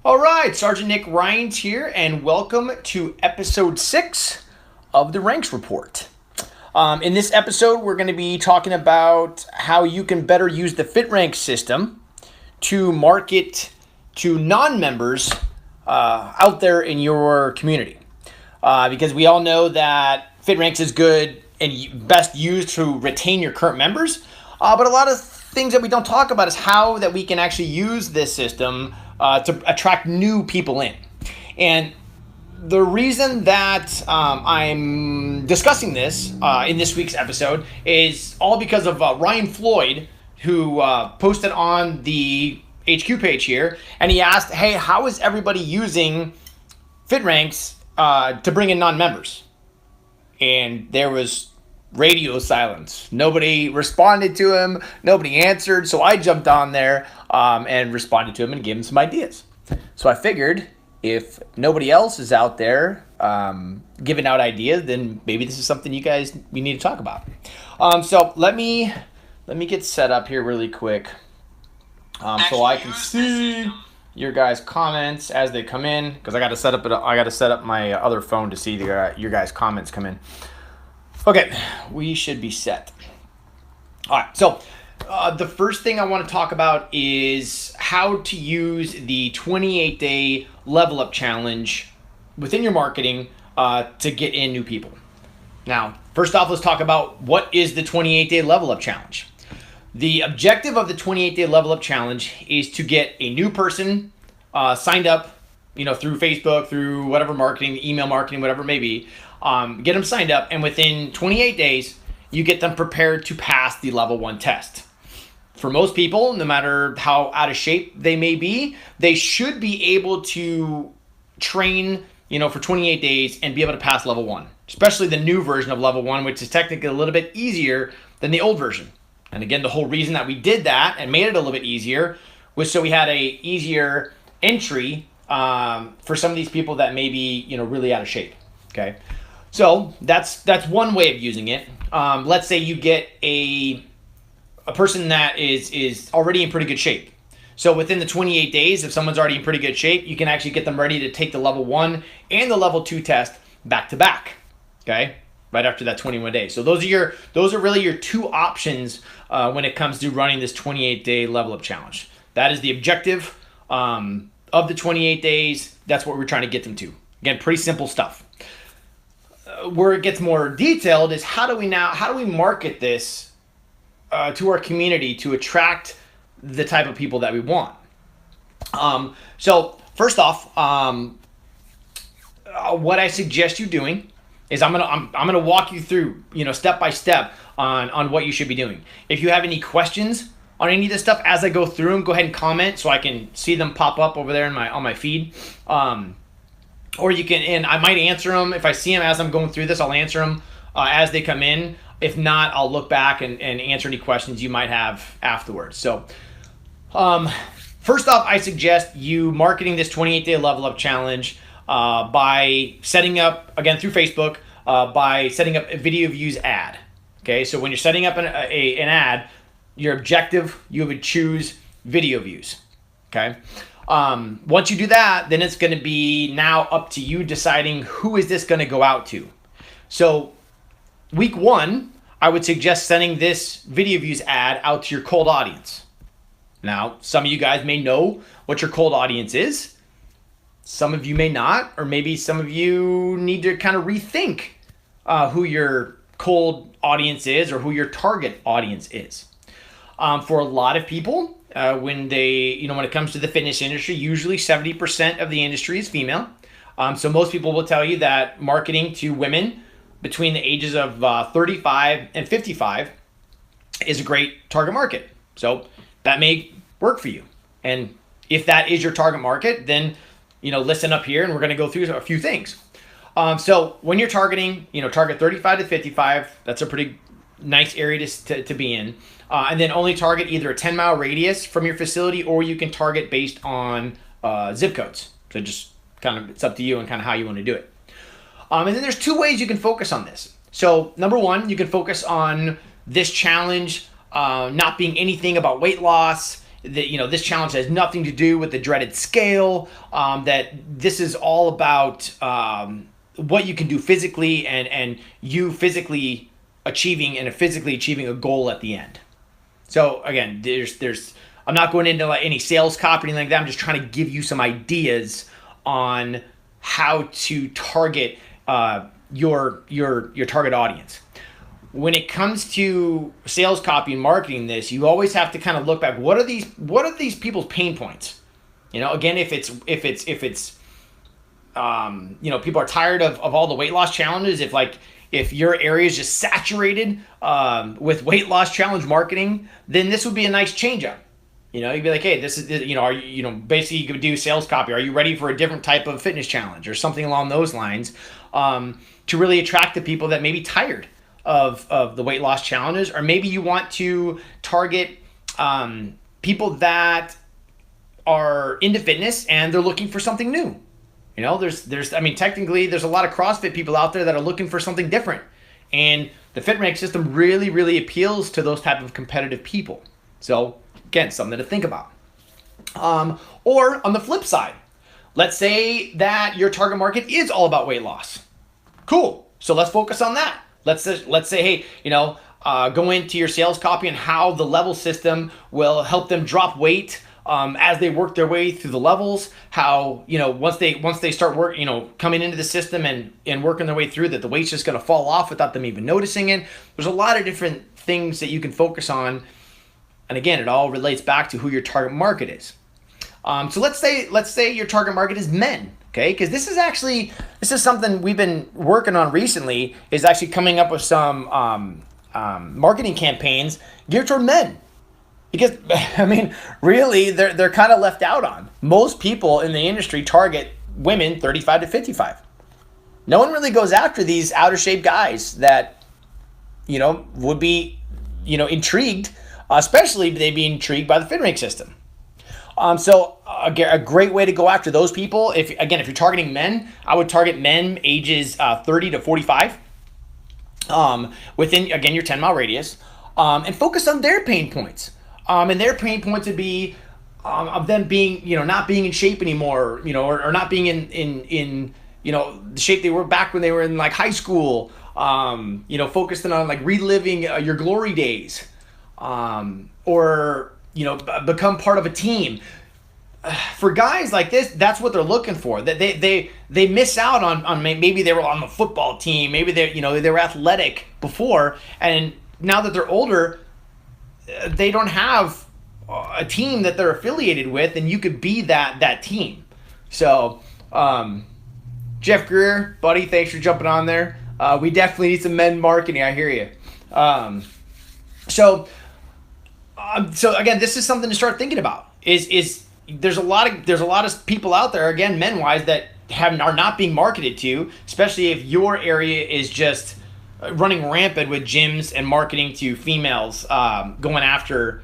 All right, Sgt Nick Rians here, and welcome to episode 6 of the RanX Report. In this episode, we're going to be talking about how you can better use the FitRank system to market to non-members out there in your community. Because we all know that FitRanks is good and best used to retain your current members, but a lot of things that we don't talk about is how that we can actually use this system to attract new people in. And the reason that I'm discussing this in this week's episode is all because of Ryan Floyd, who posted on the HQ page here, and he asked, hey, how is everybody using FitRanks to bring in non-members? And there was radio silence. Nobody responded to him. Nobody answered. So I jumped on there and responded to him and gave him some ideas. So I figured if nobody else is out there giving out ideas, then maybe this is something we need to talk about. So let me get set up here really quick so I can see your guys' comments as they come in, because I got to set up my other phone to see your guys' comments come in. Okay, we should be set. All right, so the first thing I want to talk about is how to use the 28-day level up challenge within your marketing to get in new people. Now, first off, let's talk about what is the 28-day level up challenge. The objective of the 28-day level up challenge is to get a new person signed up, through Facebook, through whatever marketing, email marketing, whatever it may be. Get them signed up, and within 28 days, you get them prepared to pass the level 1 test. For most people, no matter how out of shape they may be, they should be able to train, for 28 days and be able to pass level 1, especially the new version of level 1, which is technically a little bit easier than the old version. And again, the whole reason that we did that and made it a little bit easier was so we had a easier entry for some of these people that may be, really out of shape. Okay. So that's one way of using it. Let's say you get a person that is already in pretty good shape. So within the 28 days, if someone's already in pretty good shape, you can actually get them ready to take the level 1 and the level 2 test back to back. Okay, right after that 21 days. So those are really your two options when it comes to running this 28-day level up challenge. That is the objective of the 28 days. That's what we're trying to get them to. Again, pretty simple stuff. Where it gets more detailed is how do we market this to our community to attract the type of people that we want. So first off, what I suggest you doing is I'm gonna walk you through step by step on what you should be doing. If you have any questions on any of this stuff as I go through them, go ahead and comment so I can see them pop up over there on my feed. Or you can, and I might answer them. If I see them as I'm going through this, I'll answer them as they come in. If not, I'll look back and answer any questions you might have afterwards. So first off, I suggest you marketing this 28-day level up challenge by setting up, again, through Facebook, by setting up a video views ad. Okay, so when you're setting up an ad, your objective, you would choose video views. Okay. Once you do that, then it's going to be now up to you deciding who is this going to go out to. So week 1, I would suggest sending this video views ad out to your cold audience. Now, some of you guys may know what your cold audience is. Some of you may not, or maybe some of you need to kind of rethink who your cold audience is or who your target audience is. For a lot of people, when it comes to the fitness industry, usually 70% of the industry is female. So most people will tell you that marketing to women between the ages of 35 and 55 is a great target market. So that may work for you. And if that is your target market, then, listen up here and we're going to go through a few things. So when you're targeting, target 35 to 55, that's a pretty nice area to be in. And then only target either a 10-mile radius from your facility, or you can target based on zip codes. So just kind of, it's up to you and kind of how you want to do it. And then there's 2 ways you can focus on this. So number 1, you can focus on this challenge not being anything about weight loss that this challenge has nothing to do with the dreaded scale. That this is all about what you can do physically and you physically achieving a goal at the end. So again, there's I'm not going into like any sales copy or anything like that. I'm just trying to give you some ideas on how to target your target audience. When it comes to sales copy and marketing this, you always have to kind of look back. What are these people's pain points? Again, if it's people are tired of all the weight loss challenges. If your area is just saturated with weight loss challenge marketing, then this would be a nice change up. You'd be like, hey, this is, are you, basically you could do sales copy. Are you ready for a different type of fitness challenge or something along those lines to really attract the people that may be tired of the weight loss challenges, or maybe you want to target people that are into fitness and they're looking for something new. Technically there's a lot of CrossFit people out there that are looking for something different, and the FitRanX system really, really appeals to those type of competitive people. So again, something to think about. Or on the flip side, let's say that your target market is all about weight loss. Cool. So let's focus on that. Let's say, hey, go into your sales copy and how the level system will help them drop weight as they work their way through the levels. How once they start coming into the system and working their way through, that the weight's just going to fall off without them even noticing it. There's a lot of different things that you can focus on. And again, it all relates back to who your target market is. So let's say your target market is men, okay? Because this is something we've been working on recently, is actually coming up with some marketing campaigns geared toward men. Because really, they're kind of left out on. Most people in the industry target women 35 to 55. No one really goes after these out of shape guys that would be intrigued. Especially they be intrigued by the FitRanX system. So a great way to go after those people, if you're targeting men, I would target men ages 30 to 45 within, again, your 10-mile radius, and focus on their pain points. And their pain points would be of them being, not being in shape anymore, or not being in the shape they were back when they were in like high school, focusing on like reliving your glory days. Or become part of a team. For guys like this, that's what they're looking for. That they miss out on maybe they were on the football team, maybe they were athletic before, and now that they're older, they don't have a team that they're affiliated with, and you could be that team. So, Jeff Greer, buddy, thanks for jumping on there. We definitely need some men marketing. I hear you. So again, this is something to start thinking about. Is there's a lot of people out there, again, men wise, that are not being marketed to, especially if your area is just running rampant with gyms and marketing to females, going after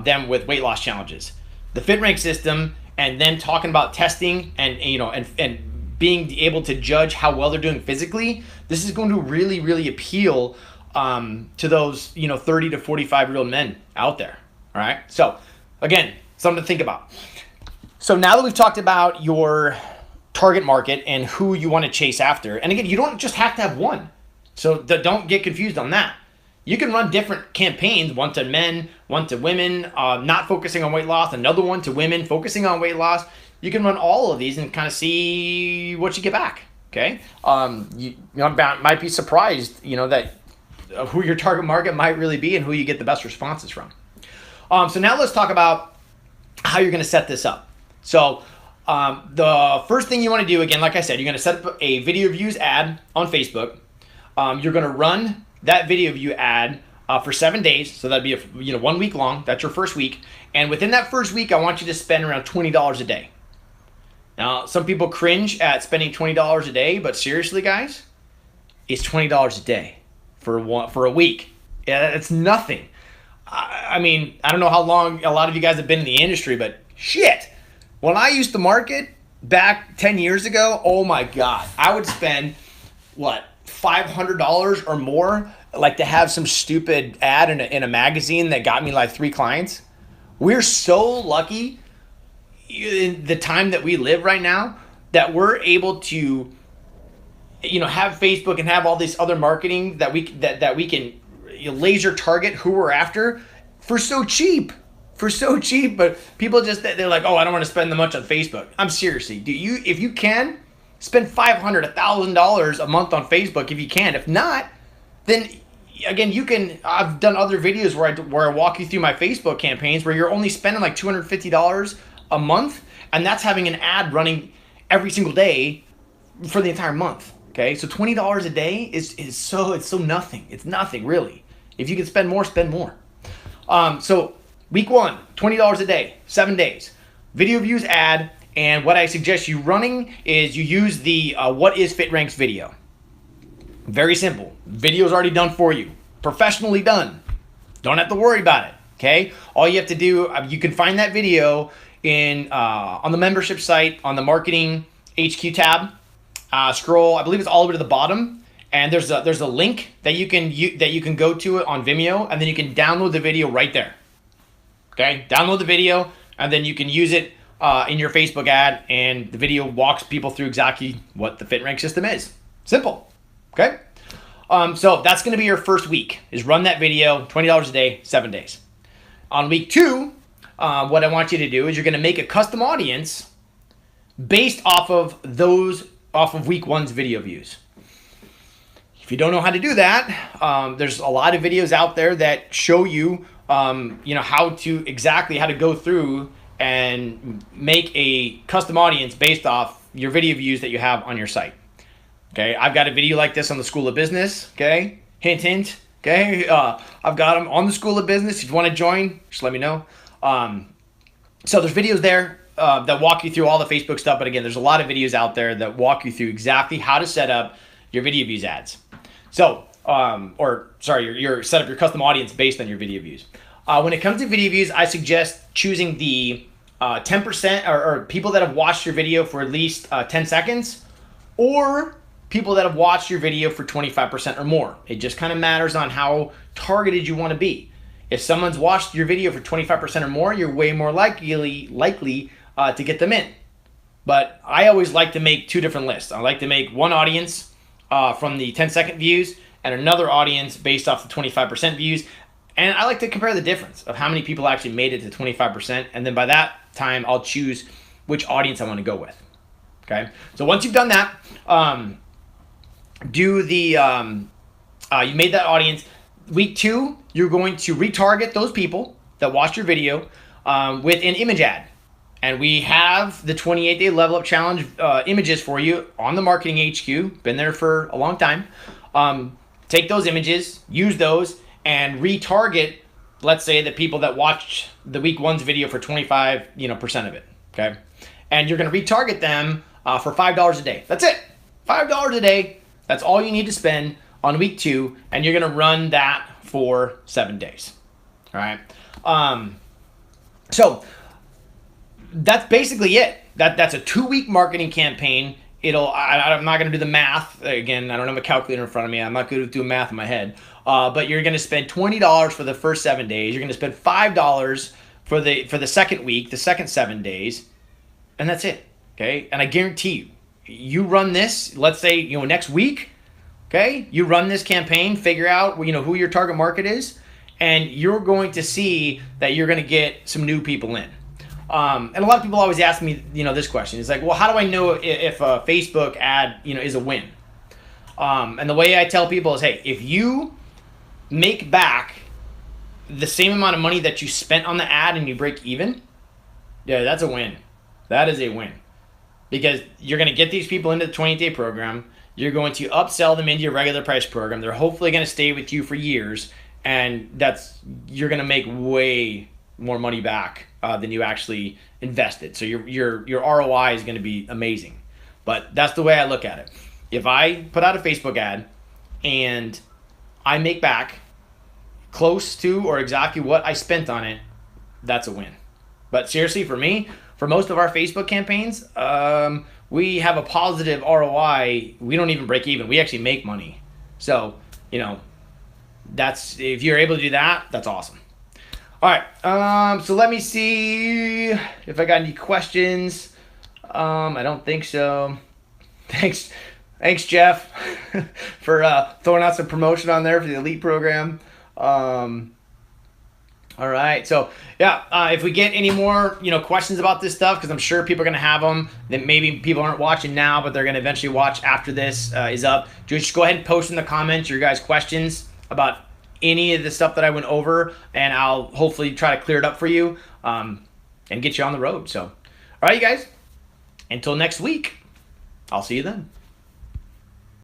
them with weight loss challenges. The FitRanX system, and then talking about testing and being able to judge how well they're doing physically, this is going to really, really appeal to those 30 to 45-year-old men out there. All right. So again, something to think about. So now that we've talked about your target market and who you want to chase after, and again, you don't just have to have one. So don't get confused on that. You can run different campaigns, one to men, one to women, not focusing on weight loss, another one to women, focusing on weight loss. You can run all of these and kind of see what you get back. Okay. You might be surprised, that who your target market might really be and who you get the best responses from. So now let's talk about how you're going to set this up. So the first thing you want to do, again, like I said, you're going to set up a video views ad on Facebook. You're going to run that video view ad for 7 days. So that'd be 1 week long. That's your first week. And within that first week, I want you to spend around $20 a day. Now, some people cringe at spending $20 a day, but seriously, guys, it's $20 a day for a week. Yeah, it's nothing. I don't know how long a lot of you guys have been in the industry, but shit, when I used to market back 10 years ago, oh my God, I would spend $500 or more, like to have some stupid ad in a magazine that got me like 3 clients. We're so lucky in the time that we live right now that we're able to, have Facebook and have all this other marketing that we can laser target who we're after for so cheap. But people they're like, oh, I don't want to spend that much on Facebook. I'm seriously, if you can spend $500, $1,000 a month on Facebook, if you can. If not, then again, you can. I've done other videos where I walk you through my Facebook campaigns where you're only spending like $250 a month, and that's having an ad running every single day for the entire month. Okay, so $20 a day is so nothing. It's nothing really. If you can spend more, spend more. So week 1, $20 a day, 7 days, video views ad, and what I suggest you running is you use the what is FitRanX video. Very simple. Video's already done for you, professionally done. Don't have to worry about it. Okay, all you have to do, you can find that video in on the membership site on the marketing HQ tab. Scroll, I believe it's all the way to the bottom, and there's a link that you can go to it on Vimeo, and then you can download the video right there. Okay, download the video, and then you can use it in your Facebook ad, and the video walks people through exactly what the FitRanX system is. Simple. Okay, so that's going to be your first week. Is run that video, $20 a day, 7 days. On week 2, what I want you to do is you're going to make a custom audience based off of week 1's video views. If you don't know how to do that, there's a lot of videos out there that show you, how to go through and make a custom audience based off your video views that you have on your site. Okay, I've got a video like this on the School of Business. Okay, hint, hint. Okay, I've got them on the School of Business. If you want to join, just let me know. So there's videos there that walk you through all the Facebook stuff. But again, there's a lot of videos out there that walk you through exactly how to set up your video views ads. So, your set up your custom audience based on your video views. When it comes to video views, I suggest choosing the 10% or people that have watched your video for at least 10 seconds, or people that have watched your video for 25% or more. It just kind of matters on how targeted you want to be. If someone's watched your video for 25% or more, you're way more likely to get them in. But I always like to make 2 different lists. I like to make one audience from the 10-second views and another audience based off the 25% views. And I like to compare the difference of how many people actually made it to 25%. And then by that time, I'll choose which audience I want to go with. Okay. So once you've done that, you made that audience. Week 2, you're going to retarget those people that watched your video with an image ad. And we have the 28-day level up challenge images for you on the marketing HQ. Been there for a long time. Take those images, use those, and retarget, let's say, the people that watched the week 1's video for 25% of it. Okay, and you're going to retarget them for $5 a day. That's it. $5 a day. That's all you need to spend on week 2, and you're going to run that for 7 days. All right. So that's basically it. That's a 2-week marketing campaign. I'm not going to do the math. Again, I don't have a calculator in front of me. I'm not good at doing math in my head. But you're going to spend $20 for the first 7 days. You're going to spend $5 for the second week, the second 7 days, and that's it. Okay, and I guarantee you run this. Let's say next week. Okay, you run this campaign, figure out who your target market is, and you're going to see that you're going to get some new people in. And a lot of people always ask me, this question. It's like, well, how do I know if a Facebook ad, is a win? And the way I tell people is, hey, if you make back the same amount of money that you spent on the ad and you break even, yeah, that's a win. That is a win. Because you're going to get these people into the 28-day program. You're going to upsell them into your regular price program. They're hopefully going to stay with you for years, and you're going to make way more money back than you actually invested. So your ROI is going to be amazing. But that's the way I look at it. If I put out a Facebook ad and I make back close to or exactly what I spent on it, that's a win. But seriously, for me, for most of our Facebook campaigns, we have a positive ROI. We don't even break even. We actually make money. So, if you're able to do that, that's awesome. All right. So let me see if I got any questions. I don't think so. Thanks, Jeff, for throwing out some promotion on there for the elite program. All right. So yeah, if we get any more, questions about this stuff, because I'm sure people are gonna have them that maybe people aren't watching now, but they're gonna eventually watch after this is up. Just go ahead and post in the comments your guys' questions about any of the stuff that I went over, and I'll hopefully try to clear it up for you and get you on the road. So, all right, you guys. Until next week, I'll see you then.